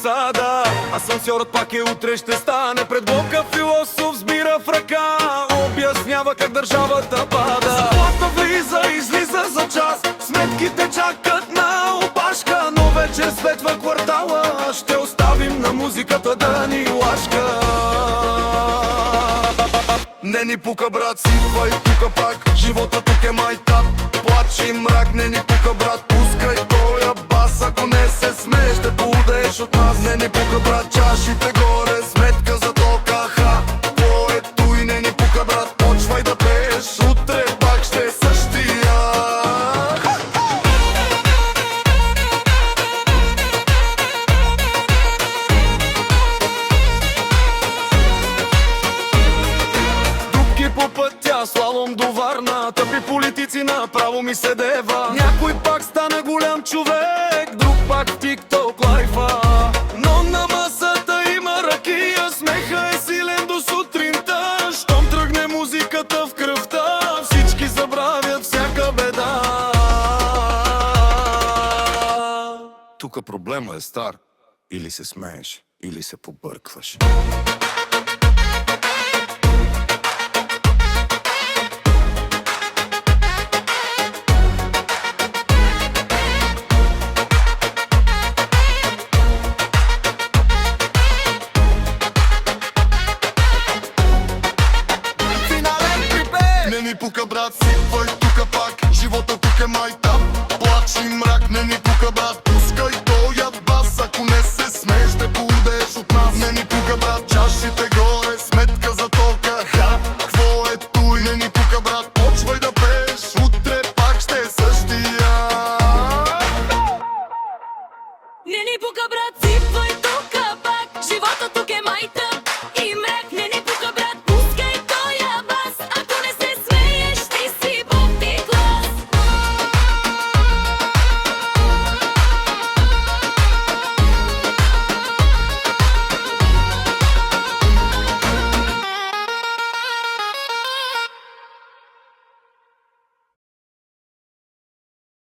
сада. Асансьорът пак е утре ще стане. Пред блока философ сбира в ръка, обяснява как държавата пада. Заплата влиза, излиза за час, сметките чакат на опашка. Но вечер светва квартала, ще оставим на музиката да ни лашка. Не ни пука, брат, сипвай тука пак, живота тук е майтап, плач и мрак. Не ни пука, брат, пускай тоя бас, ако не се смееш ще поудееш от нас. Не ни пука, брат, чашите горе, сметка за тока, ха, поето. И не ни пука, брат, почвай да пееш, утре пак ще е същия. По пътя, слалом до Варна, тъпи политици направо ми се дева. Някой пак стана голям човек, друг пак в тикток лайфа. Но на масата има ракия, смеха е силен до сутринта. Щом тръгне музиката в кръвта, всички забравят всяка беда. Тука проблема е стар, или се смееш, или се побъркваш. Не ни пука, брат, сипвай тука пак, живота тук е майтап, плач и мрак. Не ни пука, брат, пускай тоя бас, ако не се смееш ще поудееш от нас. Не ни пука, брат, чашите горе, сметка за тока, ха, кво е туй. Не ни пука, брат, почвай да пееш, утре пак ще е същия. Не ни пука, брат, сипвай тука пак, живота тук е майтап и мрак.